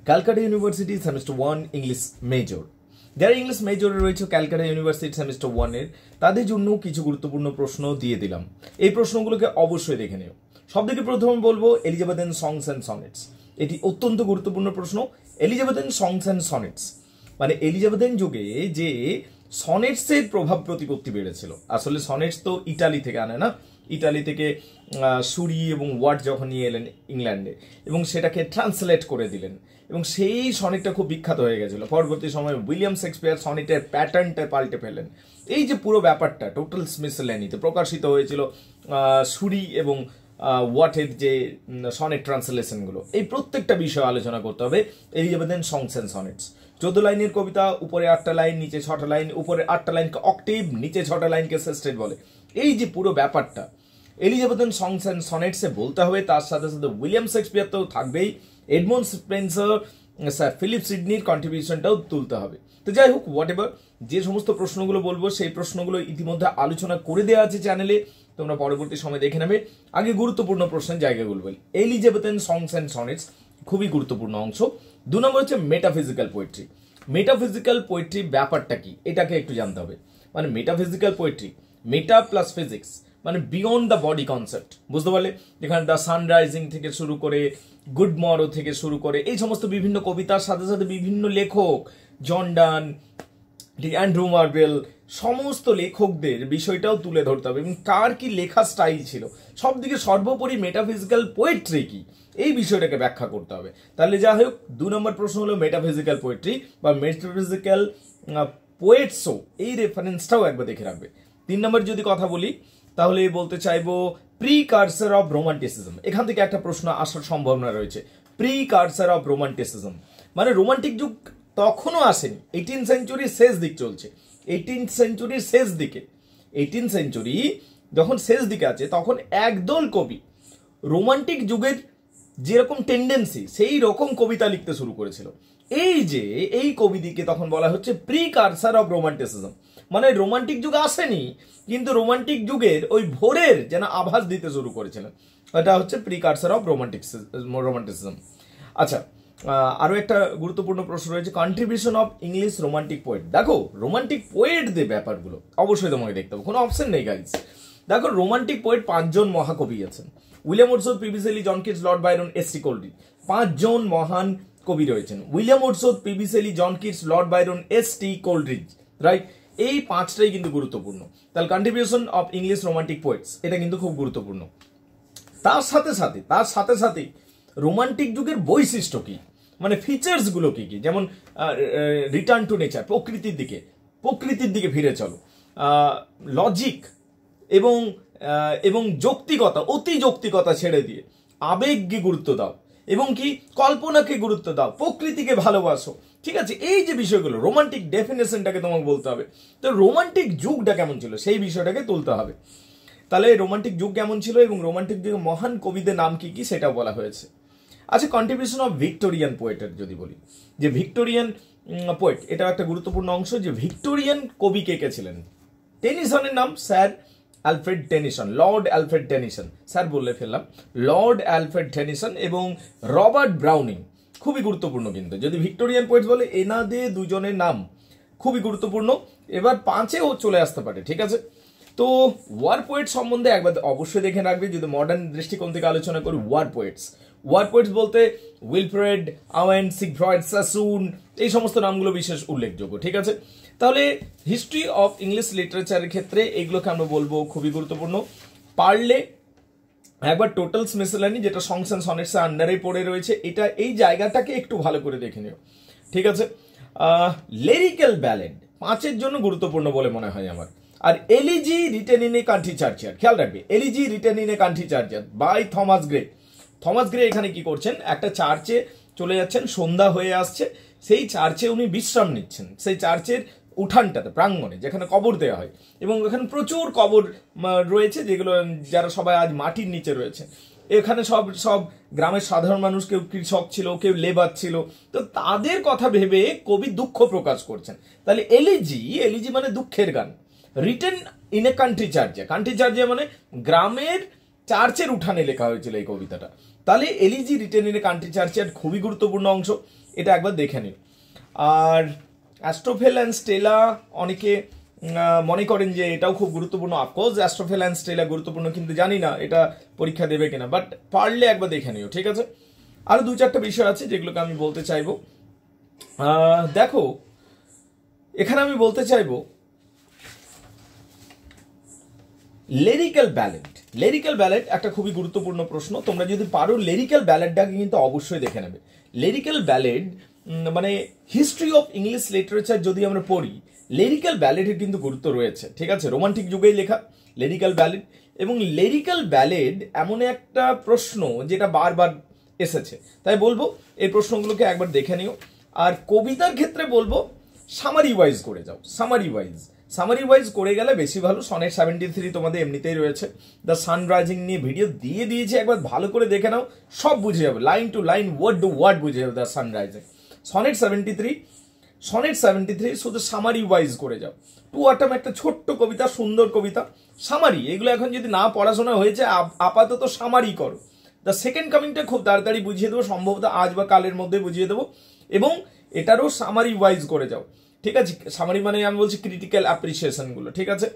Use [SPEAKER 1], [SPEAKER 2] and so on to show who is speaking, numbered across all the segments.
[SPEAKER 1] Calcutta university semester 1 English major. যারা English মেজরে রয়েছে Calcutta university semester 1-এর, তাদের জন্য কিছু গুরুত্বপূর্ণ প্রশ্ন দিয়ে দিলাম। এই প্রশ্নগুলোকে অবশ্যই দেখে নিও। সবথেকে প্রথমে বলবো এলিজাবেথেন সংস অ্যান্ড সনেটস। এটি অত্যন্ত গুরুত্বপূর্ণ প্রশ্ন। এলিজাবেথেন সংস অ্যান্ড সনেটস মানে এলিজাবেথেন যুগে যে সনেটসের প্রভাব প্রতিপত্তি বেড়েছিল। আসলে সনেটস তো ইটালি থেকে আনে না, ইটালি থেকে সুরি এবং ওয়ার্ড যখন নিয়ে এলেন ইংল্যান্ডে এবং সেটাকে ট্রান্সলেট করে দিলেন এবং সেই সনেটটা খুব বিখ্যাত হয়ে গেছিল। পরবর্তী সময়ে উইলিয়াম শেক্সপিয়ার সনেটের প্যাটার্নটা পাল্টে ফেলেন। এই যে পুরো ব্যাপারটা টোটাল স্মিথসোনিয়ানিতে প্রকাশিত হয়েছিল সুরি এবং ওয়াটের যে সনেট ট্রান্সলেশনগুলো, এই প্রত্যেকটা বিষয় আলোচনা করতে হবে। এলিজাবেথেন সংস অ্যান্ড সনেটস 14 লাইনের কবিতা, উপরে 8টা লাইন, নিচে 6টা লাইন, উপরে 8টা লাইনকে অক্টেভ, নিচে 6টা লাইনকে সেস্টেট বলে। এই যে পুরো ব্যাপারটা এলিজাবেথেন সংস অ্যান্ড সনেটসে বলতে হবে। তার সাথে সাথে উইলিয়াম শেক্সপিয়ার তো থাকবেই, এডমন্ড স্পেন্সার, স্যার ফিলিপ সিডনির কন্ট্রিবিউশনটাও তুলতে হবে। তো যাই হোক, হোয়াট এভার, যে সমস্ত প্রশ্নগুলো বলবো সেই প্রশ্নগুলো ইতিমধ্যে আলোচনা করে দেওয়া আছে চ্যানেলে, তোমরা পরবর্তী সময় দেখে নেবে। আগে গুরুত্বপূর্ণ প্রশ্নের জায়গাগুলো বলি। এলিজাবেথেন সংস অ্যান্ড সনেটস খুবই গুরুত্বপূর্ণ অংশ। 2 নম্বর হচ্ছে মেটাফিজিক্যাল পোয়েট্রি। মেটাফিজিক্যাল পোয়েট্রি ব্যাপারটা কি এটাকে একটু জানতে হবে। মানে মেটাফিজিক্যাল পোয়েট্রি, মেটা প্লাস ফিজিক্স মানে বিয়ন্ড দ্য বডি কনসেপ্ট, বুঝতে পারলে? এখানে দ্য সানরাইজিং থেকে শুরু করে গুড মরো থেকে শুরু করে এই সমস্ত বিভিন্ন কবিতার সাথে সাথে বিভিন্ন লেখক, জন ডান, অ্যান্ড্রু মার্ভেল, সমস্ত লেখকদের বিষয়টাও তুলে ধরতে হবে এবং কার কি লেখা স্টাইল ছিল, সব দিকে সর্বোপরি মেটাফিজিক্যাল পোয়েট্রি কি এই বিষয়টাকে ব্যাখ্যা করতে হবে। তাহলে যা হোক, 2 নম্বর প্রশ্ন হলো মেটাফিজিক্যাল পোয়েট্রি বা মেটাফিজিক্যাল পোয়েটসও, এই রেফারেন্সটাও একবার দেখে রাখবে। 3 নম্বর যদি কথা বলি তাহলে বলতে চাইবো প্রিকারসার অফ রোমান্টিসিজম। এখান থেকে একটা প্রশ্ন আসার সম্ভাবনা রয়েছে। প্রিকারসার অফ রোমান্টিসিজম মানে রোমান্টিক যুগ তখনও আসেনি, 18th সেঞ্চুরির শেষ দিক চলছে। 18th সেঞ্চুরির শেষ দিকে, 18th সেঞ্চুরি যখন শেষ দিকে আছে তখন একদল কবি রোমান্টিক যুগের যেরকম টেন্ডেন্সি সেই রকম কবিতা লিখতে শুরু করেছিল। এই কবিদিকে তখন বলা হচ্ছে প্রিকারসার অফ রোমান্টিসিজম। মানে রোমান্টিক যুগ আসেনি কিন্তু রোমান্টিক যুগের ওই ভোরের যেন আভাস দিতে শুরু করেছিলেন। এটা হচ্ছে প্রিকারসার অফ রোমান্টিসিজম। আচ্ছা, আরো একটা গুরুত্বপূর্ণ প্রশ্ন রয়েছে contribution of English romantic poet. দেখো রোমান্টিক পোয়েটদের ব্যাপারগুলো অবশ্যই তোমাকে দেখতে হবে, কোনো অপশন নেই গাইস। দেখো রোমান্টিক পোয়েট 5 জন মহাকবি আছেন। William Wordsworth, PB Shelley, John Keats, Lord Byron, ST. Coleridge, 5 জন মহান কবি রয়েছেন। William Wordsworth, PB Shelley, John Keats, Lord Byron, ST. Coleridge, right? এই 5টাই কিন্তু গুরুত্বপূর্ণ। তাহলে contribution of English romantic poets এটা কিন্তু খুব গুরুত্বপূর্ণ। তার সাথে সাথে রোমান্টিক যুগের বৈশিষ্ট্য কি, মানে ফিচার্স গুলো কি কি, যেমন রিটার্ন টু নেচার, প্রকৃতির দিকে ফিরে চলো, লজিক এবং যৌক্তিকতা, অতি যৌক্তিকতা ছেড়ে দিয়ে আবেগকে গুরুত্ব দাও এবং কি কল্পনাকে গুরুত্ব দাও, প্রকৃতিকে ভালোবাসো। ঠিক আছে, এই যে বিষয়গুলো রোমান্টিক ডেফিনেশনটাকে তোমাকে বলতে হবে। তো রোমান্টিক যুগটা কেমন ছিল সেই বিষয়টাকে তুলতে হবে। তাহলে রোমান্টিক যুগ কেমন ছিল এবং রোমান্টিক যুগে মহান কবিদের নাম কি কি সেটাও বলা হয়েছে। আচ্ছা, কন্ট্রিবিউশন অফ ভিক্টোরিয়ান পোয়েটের যদি বলি, যে ভিক্টোরিয়ান পোয়েট এটা একটা গুরুত্বপূর্ণ অংশ। যে ভিক্টোরিয়ান কবি কে কে ছিলেন? টেনিসনের নাম sir Alfred Tennyson, Lord Alfred Tennyson, sir বলে ফেললাম, লর্ড অ্যালফ্রেড টেনিসন এবং রবার্ট ব্রাউনিং খুবই গুরুত্বপূর্ণ। কিন্তু যদি ভিক্টোরিয়ান পোয়েট বলে এনাদের দুজনের নাম খুবই গুরুত্বপূর্ণ। এবার 5এও চলে আসতে পারে, ঠিক আছে? তো ওয়ার পোয়েট সম্বন্ধে একবার অবশ্যই দেখে রাখবে। যদি মডার্ন দৃষ্টিকোণ থেকে আলোচনা করি, ওয়ার পোয়েটস বলতে উইলফ্রেড ওয়েন, সিগফ্রয়েড সাসুন, এই সমস্ত নামগুলো বিশেষ উল্লেখযোগ্য, ঠিক আছে? তাহলে হিস্ট্রি অফ ইংলিশ লিটারেচারের ক্ষেত্রে এইগুলোকে আমরা বলবো খুবই গুরুত্বপূর্ণ। পারলে একবার টোটাল স্মিথসোনিয়ানি যেটা সংস অ্যান্ড সনেটস আন্ডারে পড়ে রয়েছে, এটা এই জায়গাটাকে একটু ভালো করে দেখে নিও, ঠিক আছে? লিরিক্যাল ব্যালেড 5-এর জন্য গুরুত্বপূর্ণ বলে মনে হয় আমার। আর elegy written in a country churchyard, খেয়াল রাখবে, elegy written in a country churchyard by Thomas Gray এখানে কি করছেন? একটা চার্চে চলে যাচ্ছেন, সন্ধ্যা হয়ে আসছে, সেই চার্চে উনি বিশ্রাম নিচ্ছেন। সেই চার্চের উঠানটাতে, প্রাঙ্গণে, যেখানে কবর দেওয়া হয় এবং এখানে প্রচুর কবর রয়েছে, যেগুলো যারা সবাই আজ মাটির নিচে রয়েছে। এখানে সব গ্রামের সাধারণ মানুষ, কেউ কৃষক ছিল, কেউ লেবার ছিল, তো তাদের কথা ভেবে কবি দুঃখ প্রকাশ করছেন। তাহলে এলিজি মানে দুঃখের গান। রিটেন ইন এ কান্ট্রি চার্চে মানে গ্রামের চার্চের উঠানে লেখা হয়েছিল এই কবিতাটা। তাহলে elegy written in a country চার্চের খুবই গুরুত্বপূর্ণ অংশ। এটা একবার দেখে নিও। আর অ্যাস্ট্রোফেল অ্যান্ড স্টেলা অনেকে মনে করেন যে এটাও খুব গুরুত্বপূর্ণ। অফকোর্স অ্যাস্ট্রোফেল অ্যান্ড স্টেলা গুরুত্বপূর্ণ, কিন্তু জানি না এটা পরীক্ষা দেবে কিনা, বাট পারলে একবার দেখে নিও, ঠিক আছে। আরো 2-4টা বিষয় আছে যেগুলোকে আমি বলতে চাইবো। দেখো এখানে আমি বলতে চাইবো লিরিক্যাল ব্যালেট। লিরিক্যাল ব্যালেট একটা খুবই গুরুত্বপূর্ণ প্রশ্ন। তোমরা যদি পারো লিরিক্যাল ব্যালেটটাকে কিন্তু অবশ্যই দেখে নেবে। লিরিক্যাল ব্যালেট মানে হিস্ট্রি অফ ইংলিশ লিটারেচার যদি আমরা পড়ি, লিরিক্যাল ব্যালেটের কিন্তু গুরুত্ব রয়েছে, ঠিক আছে। রোমান্টিক যুগেই লেখা লিরিক্যাল ব্যালেট, এবং লিরিক্যাল ব্যালেট এমন একটা প্রশ্ন যেটা বারবার এসেছে, তাই বলবো এই প্রশ্নগুলোকে একবার দেখে নিও। আর কবিতার ক্ষেত্রে বলবো সামারি ওয়াইজ করে যাও, সামারি ওয়াইজ করে গেলে বেশি ভালো। সনেট 73 তোমাদের এমনিতেই রয়েছে, দ্য সানরাইজিং নিয়ে ভিডিও দিয়ে দিয়েছি, একবার ভালো করে দেখে নাও, সব বুঝে যাবে, line to line, word to word বুঝে যাবে দ্য সানরাইজিং। সনেট 73 শুধু সামারি ওয়াইজ করে যাও। টু অটম একটা ছোট্ট কবিতা, সুন্দর কবিতা, সামারি, এগুলো এখন যদি না পড়াশোনা হয়েছে আপাতত সামারি করো। দ্য সেকেন্ড কামিংটা খুব তাড়াতাড়ি বুঝিয়ে দেবো, সম্ভবত আজ বা কালের মধ্যে বুঝিয়ে দেবো, এবং এটারও সামারি ওয়াইজ করে যাও, ঠিক আছে। সামারি মানে আমি বলছি ক্রিটিক্যাল অ্যাপ্রিসিয়েশন গুলো, ঠিক আছে।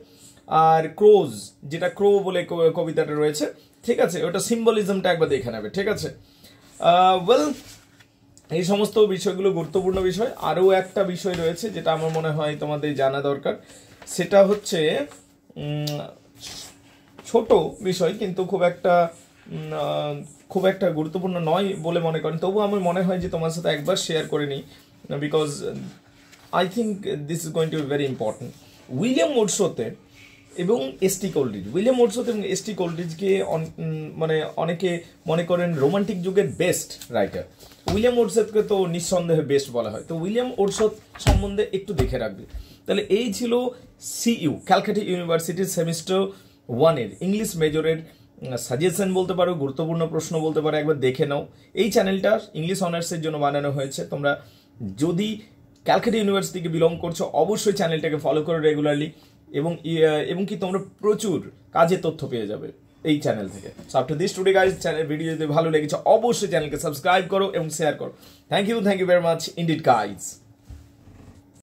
[SPEAKER 1] আর ক্রোজ, যেটা ক্রো বলে কবিতাটা রয়েছে, ঠিক আছে, ওটা সিম্বলিজমটা একবার দেখে নেবে, ঠিক আছে। ওয়েল, এই সমস্ত বিষয়গুলো গুরুত্বপূর্ণ বিষয়। আরও একটা বিষয় রয়েছে যেটা আমার মনে হয় তোমাদের জানা দরকার, সেটা হচ্ছে ছোট বিষয়, কিন্তু খুব একটা গুরুত্বপূর্ণ নয় বলে মনে করেন, তবু আমার মনে হয় যে তোমার সাথে একবার শেয়ার করে নিই, because I think this is going to be very important. William Wordsworth এবং এসটি কোলরিজ, মানে অনেকে মনে করেন রোমান্টিক যুগের বেস্ট রাইটার। উইলিয়াম ওডসওয়ার্থকে তো নিঃসন্দেহে বেস্ট বলা হয়, তো উইলিয়াম ওডসওয়ার্থ সম্বন্ধে একটু দেখে রাখবে। তাহলে এই ছিল CU, ক্যালকাটা ইউনিভার্সিটির সেমিস্টার 1-এর ইংলিশ মেজরের সাজেশন বলতে পারো, গুরুত্বপূর্ণ প্রশ্ন বলতে পারো, একবার দেখে নাও। এই চ্যানেলটা ইংলিশ অনার্সের জন্য বানানো হয়েছে। তোমরা যদি ক্যালকাটা ইউনিভার্সিটিকে বিলং করছো, অবশ্যই চ্যানেলটাকে ফলো করো রেগুলারলি, এবং কি তোমরা প্রচুর কাজের তথ্য পেয়ে যাবে এই চ্যানেল থেকে। So after this today guys, channel video যদি ভালো লেগেছে অবশ্যই চ্যানেলকে সাবস্ক্রাইব করো এবং শেয়ার করো। Thank you very much indeed guys.